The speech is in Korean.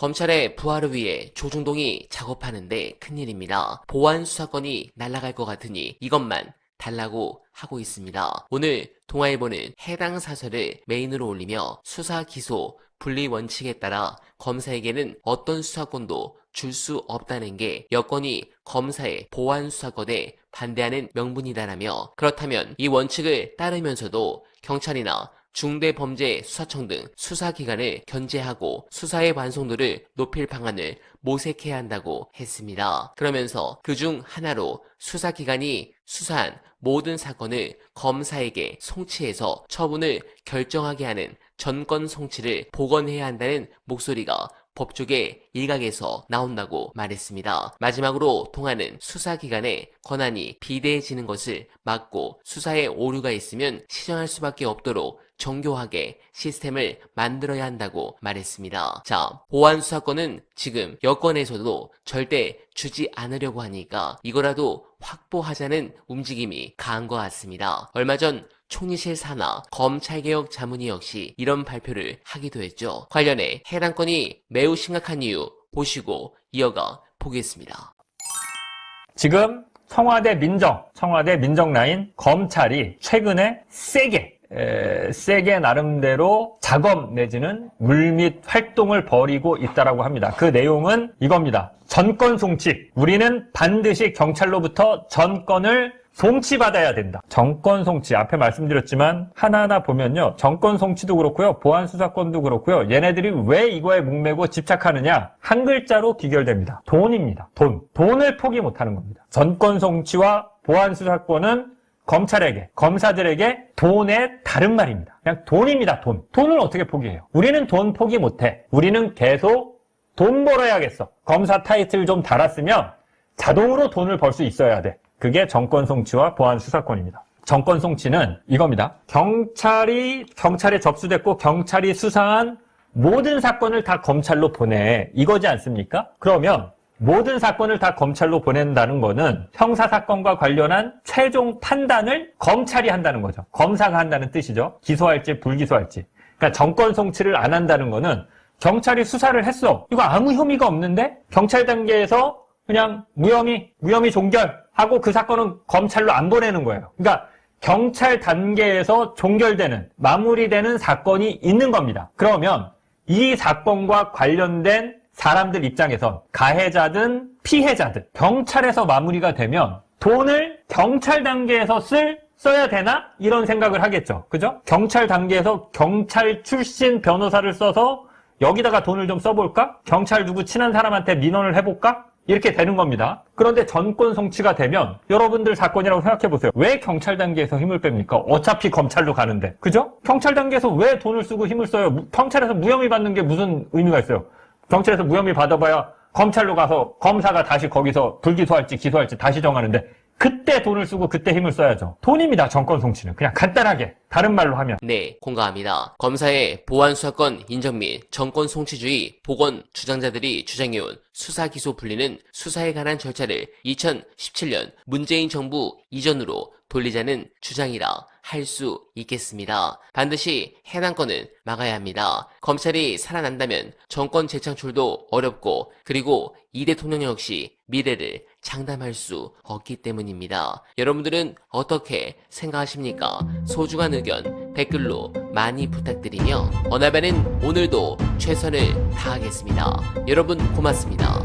검찰의 부활을 위해 조중동이 작업하는데 큰일입니다. 보안 수사권이 날아갈 것 같으니 이것만 달라고 하고 있습니다. 오늘 동아일보는 해당 사설을 메인으로 올리며 수사 기소 분리 원칙에 따라 검사에게는 어떤 수사권도 줄 수 없다는 게 여권이 검사의 보안 수사권에 반대하는 명분이다라며, 그렇다면 이 원칙을 따르면서도 경찰이나 중대범죄수사청 등 수사기관을 견제하고 수사의 완성도를 높일 방안을 모색해야 한다고 했습니다. 그러면서 그중 하나로 수사기관이 수사한 모든 사건을 검사에게 송치해서 처분을 결정하게 하는 전권 송치를 복원해야 한다는 목소리가 법조계 일각에서 나온다고 말했습니다. 마지막으로 동아는 수사기관의 권한이 비대해지는 것을 막고 수사에 오류가 있으면 시정할 수밖에 없도록 정교하게 시스템을 만들어야 한다고 말했습니다. 자, 보안 수사권은 지금 여권에서도 절대 주지 않으려고 하니까 이거라도 확보하자는 움직임이 강한 것 같습니다. 얼마 전 총리실 산하 검찰개혁 자문위 역시 이런 발표를 하기도 했죠. 관련해 해당 건이 매우 심각한 이유 보시고 이어가 보겠습니다. 지금 청와대 민정 라인 검찰이 최근에 세게 나름대로 작업 내지는 물밑 활동을 벌이고 있다라고 합니다. 그 내용은 이겁니다. 전권 송치. 우리는 반드시 경찰로부터 전권을 송치받아야 된다. 정권 송치, 앞에 말씀드렸지만 하나하나 보면요, 정권 송치도 그렇고요, 보안 수사권도 그렇고요, 얘네들이 왜 이거에 목매고 집착하느냐, 한 글자로 귀결됩니다. 돈입니다. 돈을 포기 못하는 겁니다. 전권 송치와 보안 수사권은 검찰에게, 검사들에게 돈의 다른 말입니다. 그냥 돈입니다. 돈을 어떻게 포기해요? 우리는 돈 포기 못해. 우리는 계속 돈 벌어야겠어. 검사 타이틀 좀 달았으면 자동으로 돈을 벌 수 있어야 돼. 그게 정권 송치와 보안 수사권입니다. 정권 송치는 이겁니다. 경찰에 접수됐고 경찰이 수사한 모든 사건을 다 검찰로 보내. 이거지 않습니까? 그러면 모든 사건을 다 검찰로 보낸다는 거는 형사사건과 관련한 최종 판단을 검찰이 한다는 거죠. 검사가 한다는 뜻이죠. 기소할지 불기소할지. 그러니까 정권 송치를 안 한다는 거는 경찰이 수사를 했어. 이거 아무 혐의가 없는데 경찰 단계에서 그냥 무혐의 종결하고 그 사건은 검찰로 안 보내는 거예요. 그러니까 경찰 단계에서 종결되는, 마무리되는 사건이 있는 겁니다. 그러면 이 사건과 관련된 사람들 입장에선 가해자든 피해자든 경찰에서 마무리가 되면 돈을 경찰 단계에서 써야 되나? 이런 생각을 하겠죠. 그죠? 경찰 단계에서 경찰 출신 변호사를 써서 여기다가 돈을 좀 써볼까? 경찰 누구 친한 사람한테 민원을 해볼까? 이렇게 되는 겁니다. 그런데 전권 송치가 되면 여러분들 사건이라고 생각해보세요. 왜 경찰 단계에서 힘을 뺍니까? 어차피 검찰로 가는데. 그죠? 경찰 단계에서 왜 돈을 쓰고 힘을 써요? 경찰에서 무혐의 받는 게 무슨 의미가 있어요? 경찰에서 무혐의 받아봐야 검찰로 가서 검사가 다시 거기서 불기소할지 기소할지 다시 정하는데 그때 돈을 쓰고 그때 힘을 써야죠. 돈입니다. 정권 송치는. 그냥 간단하게 다른 말로 하면. 네, 공감합니다. 검사의 보안 수사권 인정 및 정권 송치주의 복원 주장자들이 주장해온 수사 기소 분리는 수사에 관한 절차를 2017년 문재인 정부 이전으로 돌리자는 주장이라 할 수 있겠습니다. 반드시 해당 건은 막아야 합니다. 검찰이 살아난다면 정권 재창출도 어렵고, 그리고 이 대통령 역시 미래를 장담할 수 없기 때문입니다. 여러분들은 어떻게 생각하십니까? 소중한 의견 댓글로 많이 부탁드리며, 어나베는 오늘도 최선을 다하겠습니다. 여러분 고맙습니다.